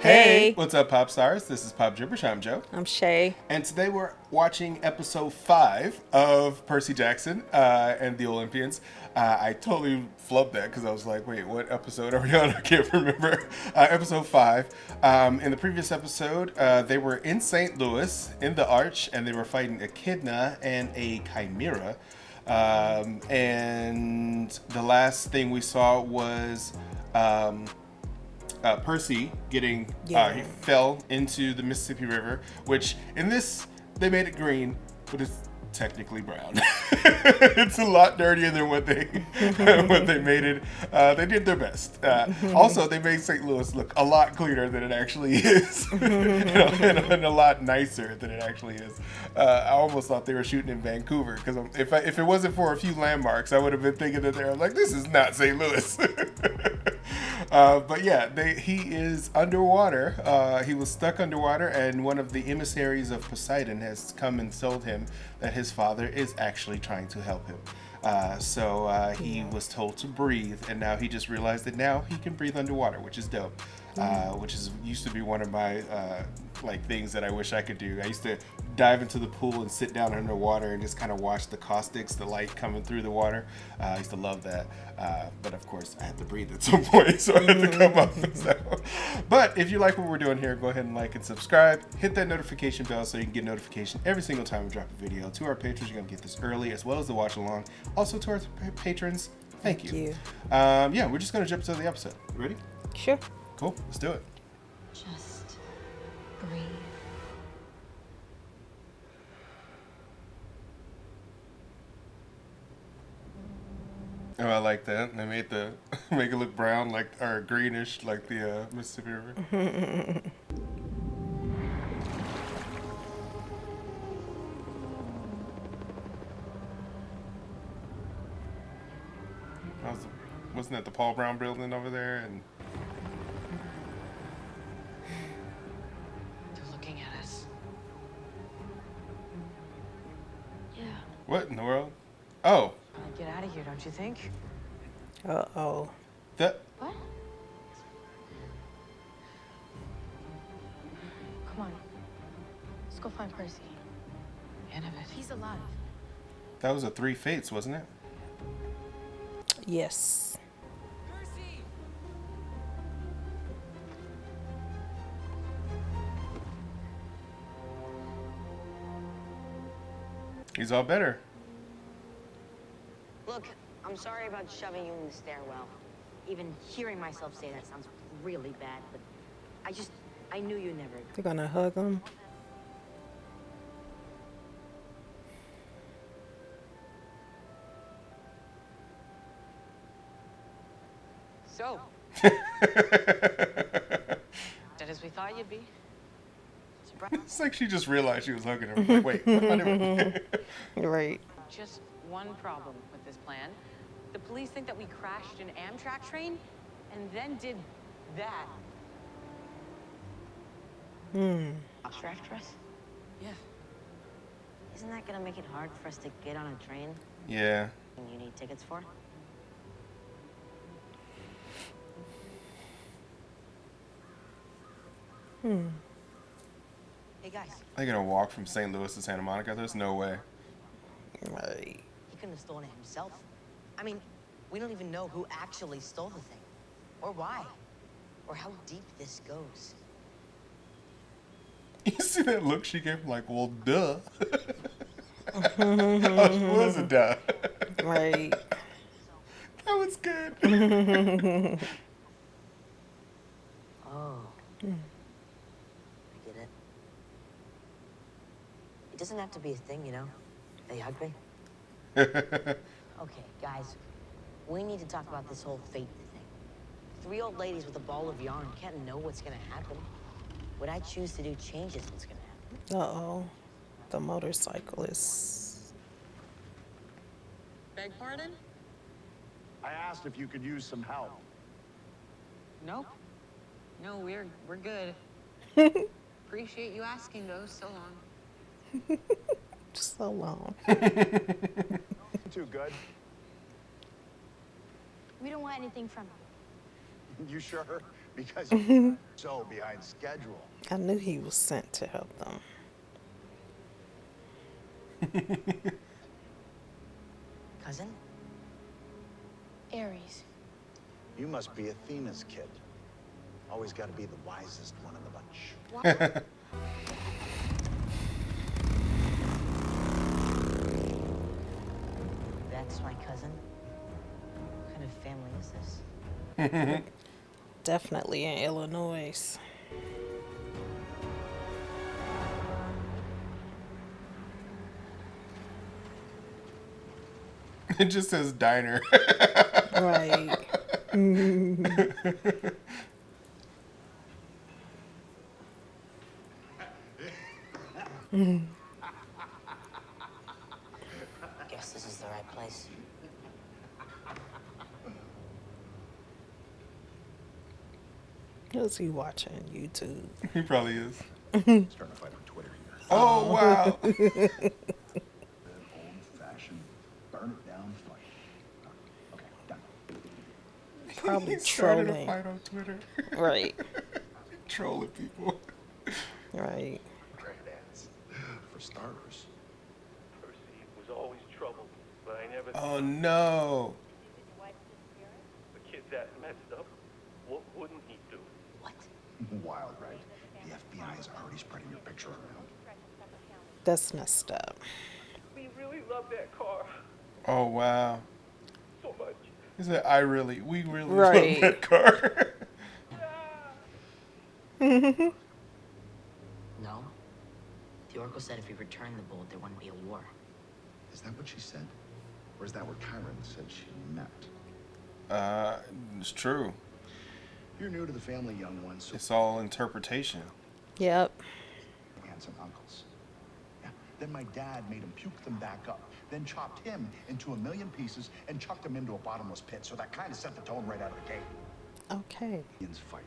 Hey. What's up, pop stars? This is Pop Jibberish. I'm Joe. I'm Shay. And today we're watching episode 5 of Percy Jackson and the Olympians. I totally flubbed that because I was like, wait, what episode are we on? I can't remember. Episode 5. In the previous episode, they were in St. Louis, in the Arch, and they were fighting Echidna and a Chimera. And the last thing we saw was... Percy getting he fell into the Mississippi River, which in this they made it green, but it's technically brown. It's a lot dirtier than what they made it. They did their best. Also, they made St. Louis look a lot cleaner than it actually is, and a lot nicer than it actually is. I almost thought they were shooting in Vancouver because if it wasn't for a few landmarks, I would have been thinking that they're like, this is not St. Louis. But yeah, he is underwater. He was stuck underwater, and one of the emissaries of Poseidon has come and told him that his father is actually trying to help him. So he was told to breathe, and now he just realized that now he can breathe underwater, which is dope. Which used to be one of my like things that I wish I could do. I used to dive into the pool and sit down underwater and just kind of watch the caustics, the light coming through the water. I used to love that. But of course, I had to breathe at some point, so I had to come up. So. But if you like what we're doing here, go ahead and like and subscribe. Hit that notification bell so you can get notification every single time we drop a video. To our patrons, you're going to get this early, as well as the watch along. Also to our patrons, thank you. Yeah, we're just going to jump to the episode. Ready? Sure. Cool, let's do it. Just breathe. Oh, I like that. They made make it look brown, like or greenish, like the Mississippi River. Wasn't that the Paul Brown building over there? And They're looking at us. Yeah. what in the world? Oh, Get out of here, don't you think? Uh-oh. that. What? Come on. Let's go find Percy. Annabeth. He's alive. That was a 3 Fates, wasn't it? Yes. Percy! He's all better. Look, I'm sorry about shoving you in the stairwell. Even hearing myself say that sounds really bad, but I knew you never. They're gonna hug him. So, dead as we thought you'd be. Surprise. It's like she just realized she was hugging him. Like, wait, what am I doing? Right. Just one problem with this plan. The police think that we crashed an Amtrak train and then did that. Abstract for us? Yeah. Isn't that gonna make it hard for us to get on a train Yeah. you need tickets for? Hey guys, They're gonna walk from St. Louis to Santa Monica? There's no way. Right. he couldn't have stolen it himself. I mean, we don't even know who actually stole the thing. Or why. Or how deep this goes. You see that look she gave him? Like, well, duh. Oh, she was a duh. Right. That was good. Oh. I get it. It doesn't have to be a thing, you know? They hug me. Okay, guys. We need to talk about this whole fate thing. 3 old ladies with a ball of yarn can't know what's gonna happen. What I choose to do changes what's gonna happen. Uh-oh. The motorcyclist. Beg pardon? I asked if you could use some help. Nope. No, we're good. Appreciate you asking, though. So long. So long. Too good. We don't want anything from you. You sure? because you're so behind schedule. I knew he was sent to help them. Cousin? Aries. You must be Athena's kid. Always got to be the wisest one in the bunch. That's my cousin? What kind of family is this? Definitely in Illinois. It just says diner. Right. Guess this is the right place. Who's he watching? YouTube. He probably is. Starting to fight on Twitter here. Oh, wow. Good old-fashioned burn it down fight. Okay, done. Probably He started a trolling. fight on Twitter. Right. Trolling people. Right. Credits. For starters. Percy was always trouble, but I never Oh, no. the kid that messed up. What wouldn't he do? What? Wild, right? The FBI is already spreading your picture around. That's messed up. We really love that car Oh, wow. so much. He said, we really Right. love that car. No. The Oracle said if we returned the bullet, there wouldn't be a war. Is that what she said? Or is that what Kyron said she meant? It's true. You're new to the family, young one, so It's all interpretation. Yep. aunts and uncles. Yeah. Then my dad made him puke them back up, then chopped him into a million pieces and chucked him into a bottomless pit. So that kind of set the tone right out of the gate. Okay. Indians fight.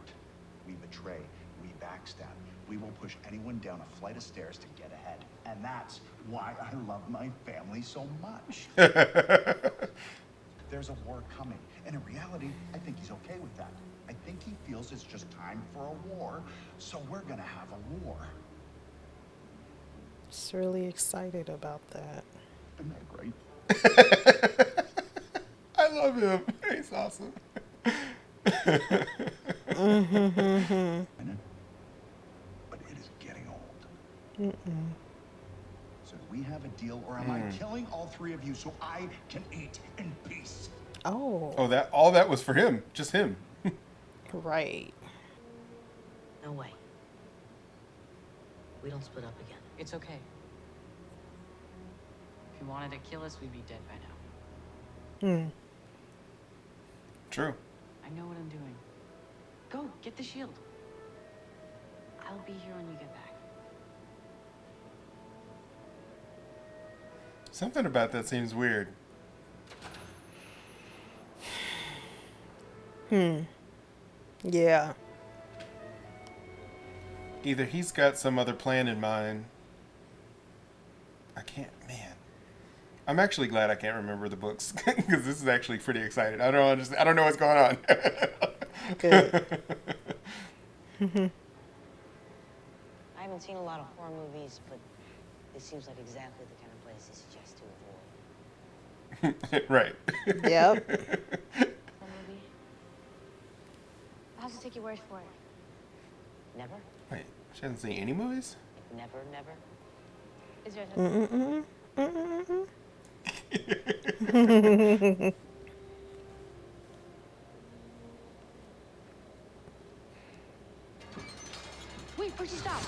We betray. We backstab. We will push anyone down a flight of stairs to get ahead. And that's why I love my family so much. There's a war coming. And in reality, I think he's okay with that. I think he feels it's just time for a war, so we're gonna have a war. Just really excited about that. Isn't that great? I love him. He's awesome. But it is getting old. So do we have a deal, or am I killing all three of you so I can eat in peace? Oh. Oh, all that was for him. Just him. Right. No way. We don't split up again. It's okay. If you wanted to kill us, we'd be dead by now. True. I know what I'm doing. Go, get the shield. I'll be here when you get back. Something about that seems weird. Yeah. Either he's got some other plan in mind. Man. I'm actually glad I can't remember the books because this is actually pretty exciting. I don't know what's going on. Good. I haven't seen a lot of horror movies, but this seems like exactly the kind of place they suggest to avoid. Right. Yep. Horror movie? I'll have to take your word for it. Never? Wait, she hasn't seen any movies? Never, never? Is there Wait, Percy, stop!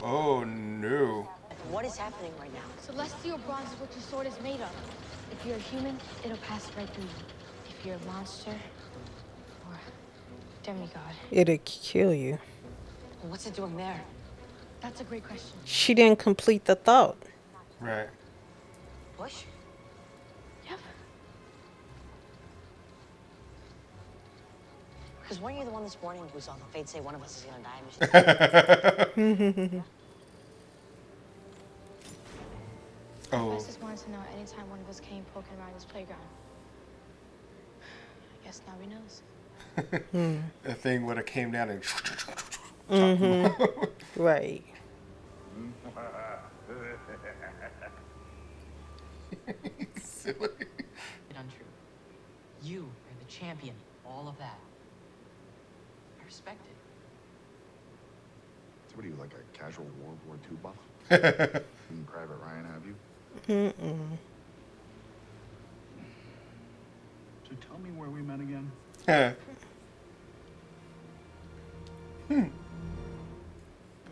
Oh no. What is happening right now? Celestial bronze is what your sword is made of. If you're a human, it'll pass right through you. If you're a monster or demigod, It'll kill you. What's it doing there? that's a great question. She didn't complete the thought. Right. Bush? Yep. Because weren't you the one this morning who saw the fates say one of us is gonna die? Oh. Hephaestus wanted to know anytime one of us came poking around his playground. I guess now he knows. The thing would have came down and Right. silly. Untrue. You are the champion. All of that. I respect it. So what are you, like a casual World War II buff? Seen Private Ryan, have you? So tell me where we met again.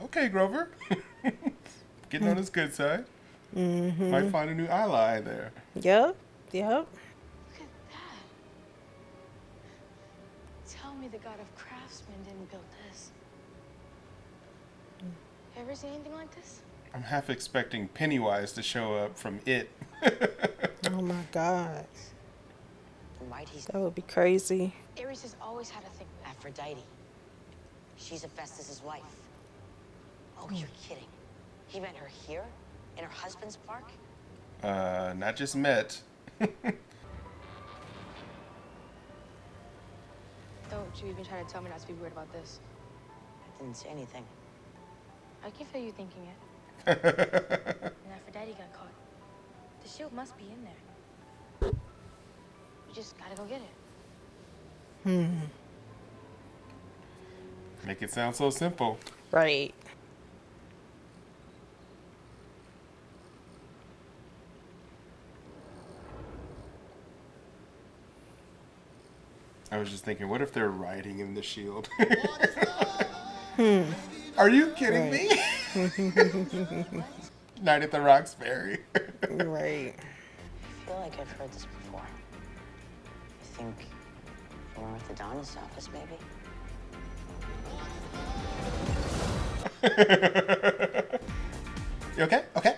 Okay, Grover. Getting on his good side. Might find a new ally there. Yep. Yep. Look at that. Tell me the god of craftsmen didn't build this. You ever seen anything like this? I'm half expecting Pennywise to show up from It. Oh my God. Right, he's That would be crazy. Ares has always had a thing. Aphrodite. She's Hephaestus' wife. Oh, you're kidding. He met her here? In her husband's park? Not just met. Don't you even try to tell me not to be weird about this. I didn't say anything. I can feel you thinking it. And Aphrodite got caught. The shield must be in there. You just gotta go get it. Make it sound so simple. Right. I was just thinking, what if they're riding in the shield? Are you kidding me? Night at the Roxbury. Right. I feel like I've heard this before. I think from our orthodontist's office, maybe. You okay? Okay.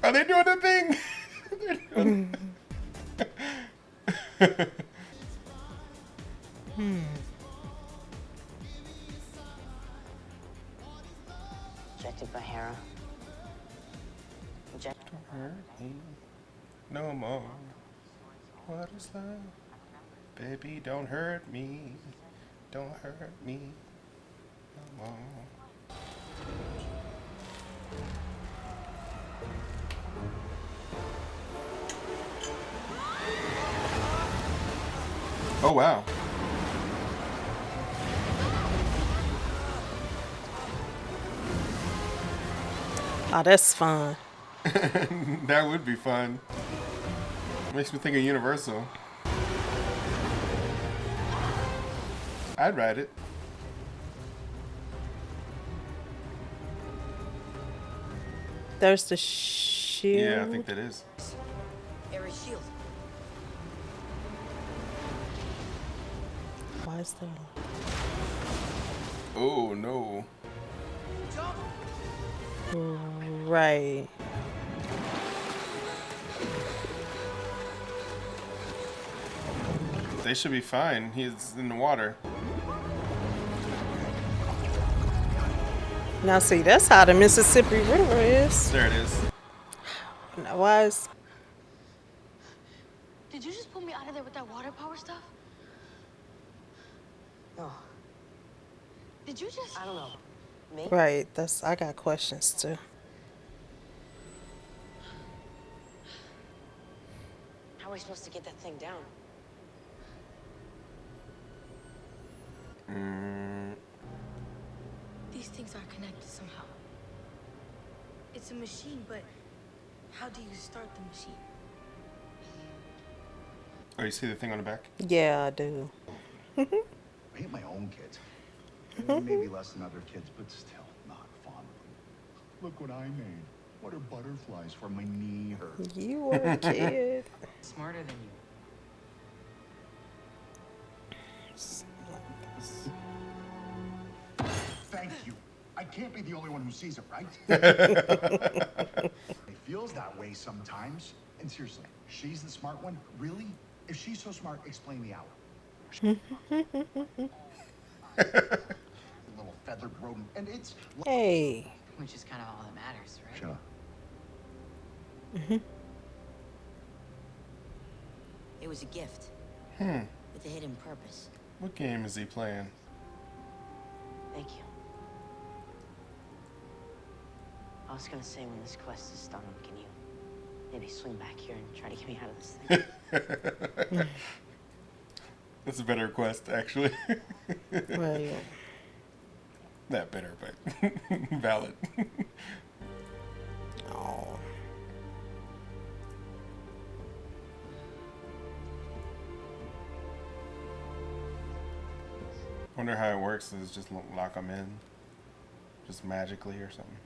Are they doing the thing? Rejected by Hera. Rejected. Hurt me no more. What is love? Baby, don't hurt me. Don't hurt me no more. Oh, wow. Oh, that's fun. That would be fun. Makes me think of Universal. I'd ride it. There's the shield. Yeah, I think that is. Ares shield. Why is there? Oh, no. Right. They should be fine. He's in the water. Now see, that's how the Mississippi River is. There it is. Now, why is... Did you just pull me out of there with that water power stuff? No, Did you just... I don't know. Me? Right, that's... I got questions too. How are we supposed to get that thing down? These things are connected somehow. It's a machine, but how do you start the machine? Oh, you see the thing on the back? Yeah, I do. I hate my own kids. Maybe less than other kids, but still not fond of them. Look what I made. What are butterflies for my knee hurt? You were a kid. Smarter than you. Thank you. I can't be the only one who sees it, right? It feels that way sometimes. And seriously, she's the smart one? Really? If she's so smart, explain the hour. Little feathered rodent. And it's... Hey. Which is kind of all that matters, right? Shut up. was a gift. With a hidden purpose. What game is he playing? Thank you. I was gonna say when this quest is done, can you maybe swing back here and try to get me out of this thing? That's a better request, actually. Right. Not better, but valid. Oh. Wonder how it works. Is just lock them in, just magically or something.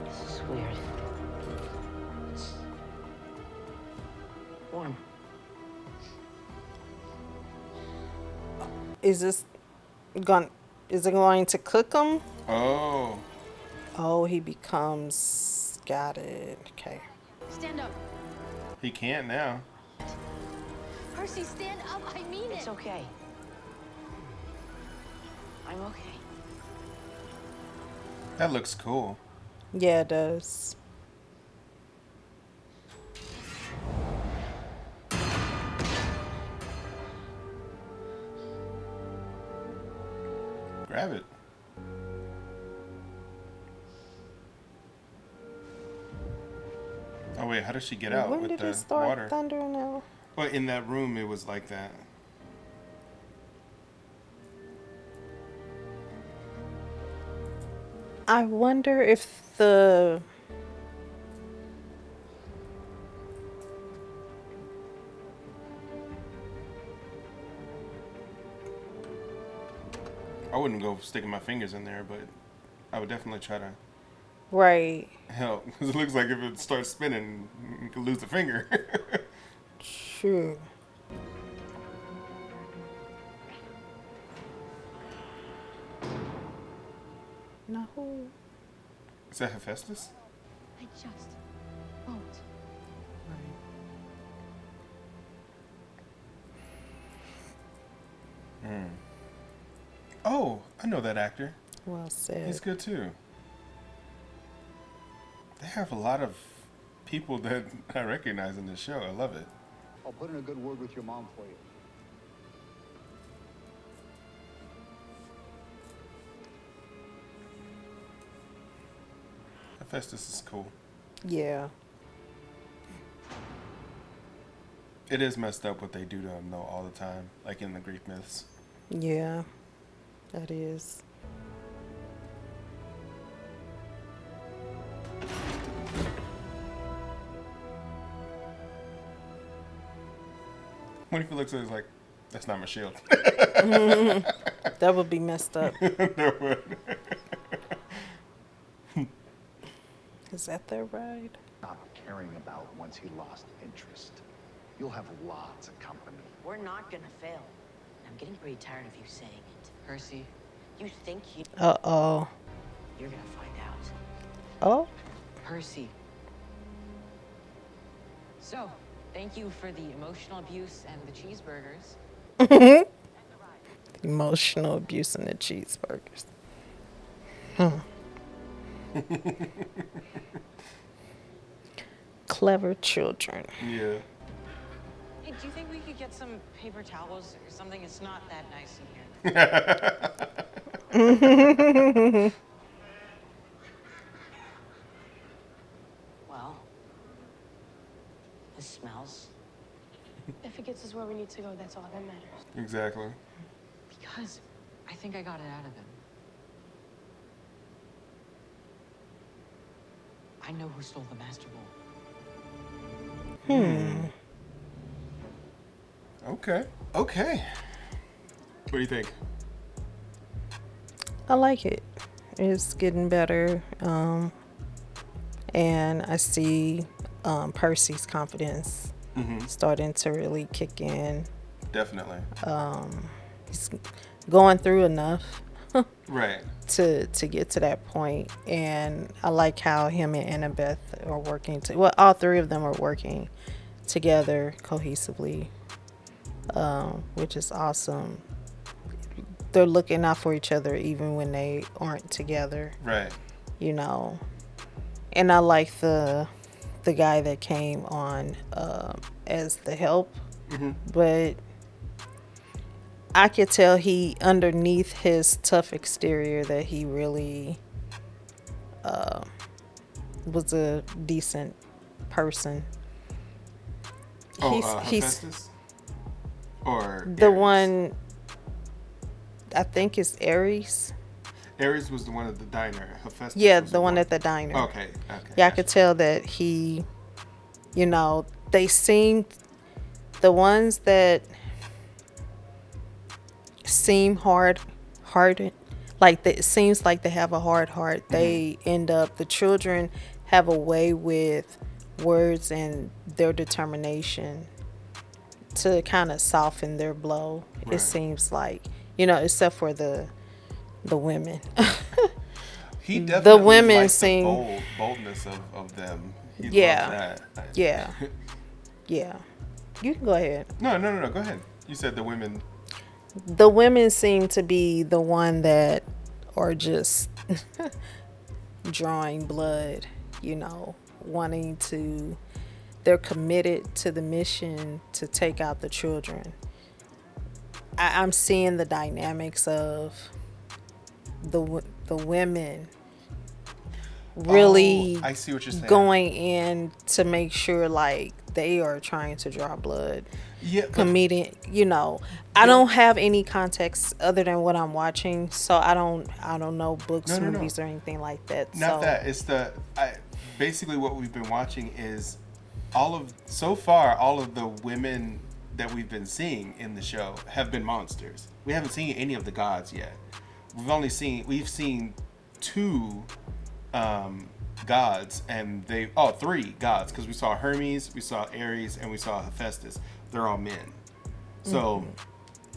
This is weird. It's warm. Is it going to cook him? Oh, Oh, he becomes. Got it. Okay. Stand up. he can't now. Percy, stand up. I mean It's it. okay. I'm okay. That looks cool. Yeah, it does. Grab it. Oh wait, how does she get out When with did the it start water? thundering out? Well, in that room, it was like that. I wonder if the I wouldn't go sticking my fingers in there, but I would definitely try to right. help. Because it looks like if it starts spinning, you could lose a finger. True. No. Is that Hephaestus? I just won't. Oh, I know that actor. Well said. He's good too. They have a lot of people that I recognize in this show. I love it. I'll put in a good word with your mom for you. Hephaestus is cool. Yeah. It is messed up what they do to him though all the time, like in the Greek myths. Yeah. That is. What if he looks at it he's like, that's not my shield? That would be messed up. That would. Is that their ride? Not caring about once he lost interest. You'll have lots of company. We're not gonna fail. I'm getting pretty tired of you saying it. Percy, You think you... Uh-oh. You're gonna find out. Oh? Percy. So, thank you for the emotional abuse and the cheeseburgers. Emotional abuse and the cheeseburgers. Clever children. Yeah. Hey, do you think we could get some paper towels or something? It's not that nice in here. Well, this smells. If it gets us where we need to go, that's all that matters. Exactly. Because I think I got it out of him. I know who stole the Master Bowl. Okay. Okay. What do you think? I like it. It's getting better. And I see Percy's confidence starting to really kick in. Definitely. He's going through enough Right. to get to that point. And I like how him and Annabeth are working. Well, all three of them are working together cohesively, which is awesome. They're looking out for each other even when they aren't together, Right. you know. And I like the guy that came on as the help but I could tell he underneath his tough exterior that he really was a decent person. He's Hephaestus? Or the Ares? one, I think is Ares. Ares was the one at the diner. Hephaestus Yeah, was the one at the diner. Okay. Yeah, I Gotcha. could tell that he, they seemed, the ones that seem hearted, like it seems like they have a hard heart. They end up, the children have a way with words and their determination to kind of soften their blow. Right. It seems like, except for the women. He definitely women liked seem- the boldness of them. He Yeah. loves that. Yeah. Yeah. You can go ahead. No. Go ahead. You said the women. The women seem to be the one that are just drawing blood, wanting to, they're committed to the mission to take out the children. I'm seeing the dynamics of the women really I see what you're saying. going in to make sure like they are trying to draw blood. Yeah, but Comedian, I don't have any context other than what I'm watching, so I don't know books, No. movies, or anything like that. not so that. It's basically what we've been watching is all of the women that we've been seeing in the show have been monsters. We haven't seen any of the gods yet. We've seen two gods, and three gods, because we saw Hermes, we saw Ares, and we saw Hephaestus. They're all men. So,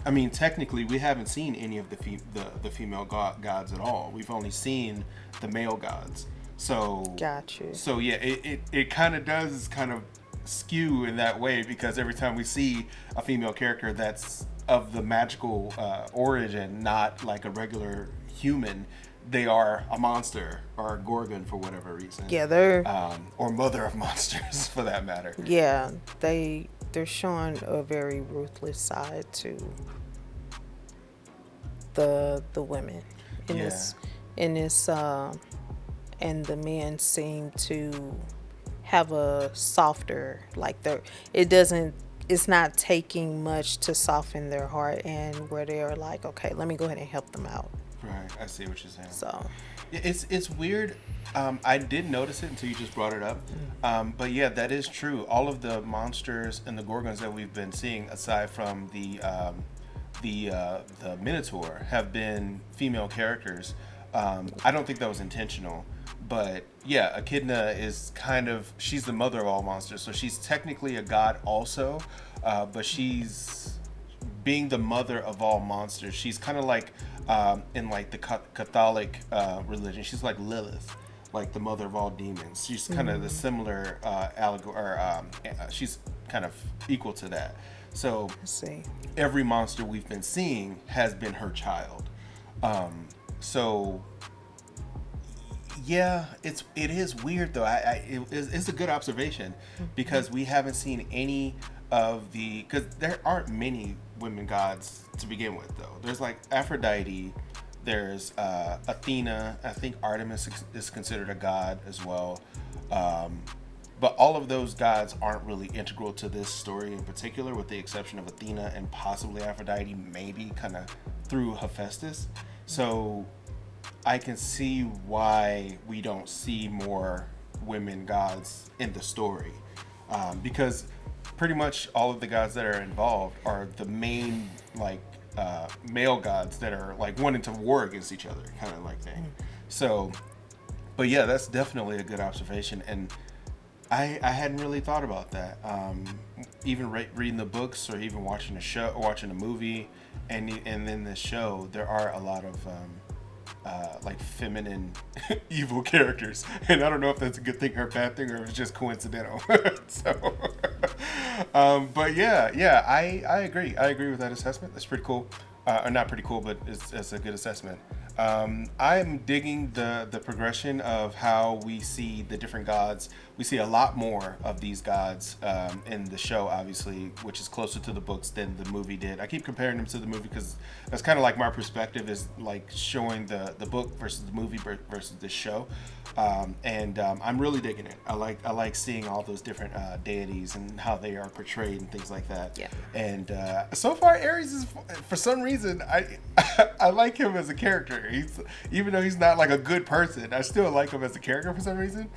I mean, technically, we haven't seen any of the female gods at all. We've only seen the male gods. So, got you. So yeah, it kind of does kind of skew in that way, because every time we see a female character that's of the magical origin, not like a regular human, they are a monster or a gorgon for whatever reason. Yeah, they're or mother of monsters for that matter. yeah, they're showing a very ruthless side to the women in Yeah. this and the men seem to have a softer, like it's not taking much to soften their heart, and where they're like, okay, let me go ahead and help them out. Right, I see what you're saying. So It's weird. I did notice it until you just brought it up. But yeah, that is true. All of the monsters and the gorgons that we've been seeing, aside from the Minotaur, have been female characters. I don't think that was intentional. But yeah, Echidna is she's the mother of all monsters. So she's technically a god also. But she's being the mother of all monsters. She's kind of like in like the Catholic religion. She's like Lilith, like the mother of all demons. She's kind of the similar allegory, or she's kind of equal to that. So let's see. every monster we've been seeing has been her child. So yeah, it is weird though. It's a good observation, because we haven't seen any of because there aren't many women gods to begin with though. There's like Aphrodite, there's Athena. I think Artemis is considered a god as well. But all of those gods aren't really integral to this story in particular, with the exception of Athena and possibly Aphrodite, maybe kind of through Hephaestus. So I can see why we don't see more women gods in the story, because pretty much all of the gods that are involved are the main male gods that are like wanting to war against each other, kind of like thing. So, but yeah, that's definitely a good observation, and I hadn't really thought about that. Even reading the books or even watching a show, watching a movie, and then this show, there are a lot of like feminine evil characters, and I don't know if that's a good thing or a bad thing, or if it's just coincidental. So, but yeah, I agree with that assessment. That's pretty cool, or not pretty cool, but it's a good assessment. I'm digging the progression of how we see the different gods we see a lot more of these gods in the show, obviously, which is closer to the books than the movie did. I keep comparing them to the movie because that's kind of like my perspective is like showing the book versus the movie versus the show. I'm really digging it. I like seeing all those different deities and how they are portrayed and things like that. Yeah. And so far, Ares is, for some reason, I like him as a character. Even though he's not like a good person, I still like him as a character for some reason.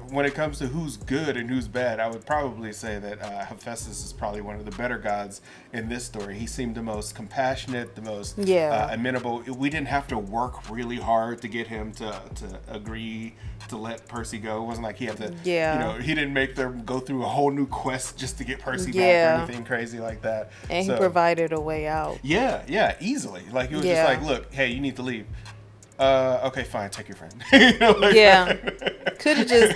When it comes to who's good and who's bad, I would probably say that Hephaestus is probably one of the better gods in this story. He seemed the most compassionate, the most amenable. We didn't have to work really hard to get him to agree to let Percy go. It wasn't like he had to, he didn't make them go through a whole new quest just to get Percy back or anything crazy like that. And he provided a way out. Yeah, easily. Like, it was just like, look, hey, you need to leave. Okay, fine, take your friend. Could have just,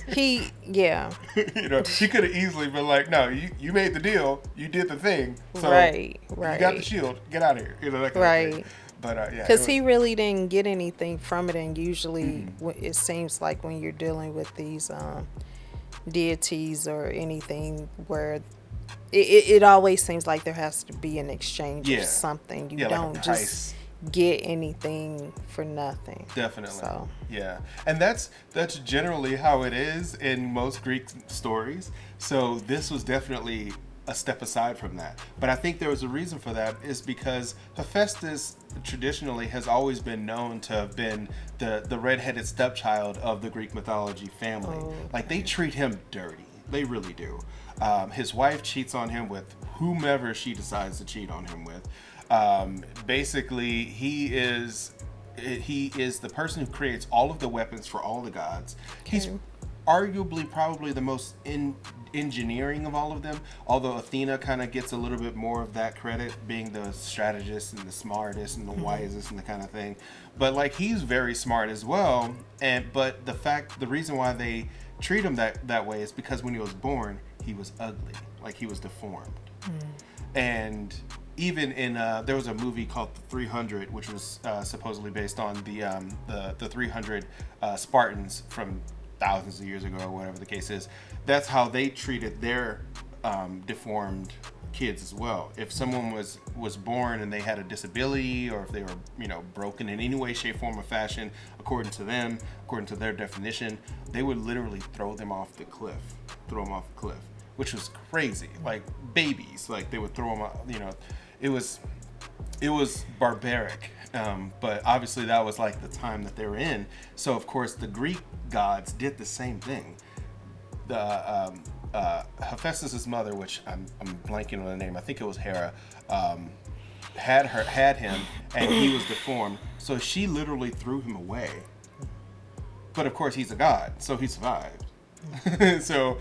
he could have easily been like, no, you made the deal, you did the thing, so right. you got the shield, get out of here. That kind of thing. But because he really didn't get anything from it, and usually it seems like when you're dealing with these deities or anything where it always seems like there has to be an exchange of something. You don't like just get anything for nothing. Definitely. So and that's generally how it is in most Greek stories. So this was definitely a step aside from that. But I think there was a reason for that, is because Hephaestus traditionally has always been known to have been the redheaded stepchild of the Greek mythology family. Like, they treat him dirty. They really do. His wife cheats on him with whomever she decides to cheat on him with. Basically, he is the person who creates all of the weapons for all the gods. He's arguably probably the most engineering of all of them, although Athena kind of gets a little bit more of that credit, being the strategist and the smartest and the wisest and the kind of thing. But like, he's very smart as well. But the reason why they treat him that way is because when he was born, he was ugly, like he was deformed. And even in there was a movie called The 300, which was supposedly based on the 300 Spartans from thousands of years ago, or whatever the case is. That's how they treated their deformed kids as well. If someone was born and they had a disability, or if they were broken in any way, shape, form, or fashion, according to them, according to their definition, they would literally throw them off the cliff, which was crazy. Like babies, like they would throw them out. It was barbaric. But obviously that was like the time that they were in. So of course the Greek gods did the same thing. The Hephaestus's mother, which I'm blanking on the name, I think it was Hera, had him, and he was deformed. So she literally threw him away. But of course he's a god, so he survived. So,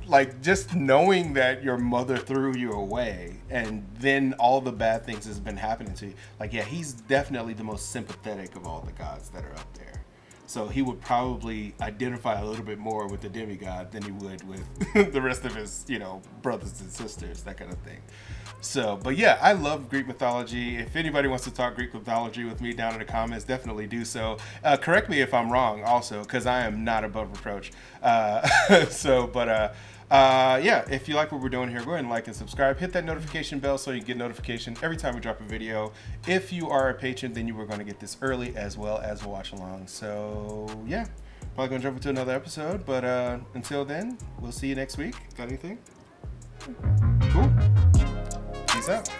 like, just knowing that your mother threw you away, and then all the bad things has been happening to you, like, he's definitely the most sympathetic of all the gods that are up there. So he would probably identify a little bit more with the demigod than he would with the rest of his, brothers and sisters, that kind of thing. So, but yeah, I love Greek mythology. If anybody wants to talk Greek mythology with me down in the comments, definitely do so. Correct me if I'm wrong also, because I am not above reproach. If you like what we're doing here, go ahead and like and subscribe. Hit that notification bell so you get notification every time we drop a video. If you are a patron, then you are going to get this early as well as a watch along. So yeah, probably going to jump into another episode. But until then, we'll see you next week. Got anything? Cool. Peace out.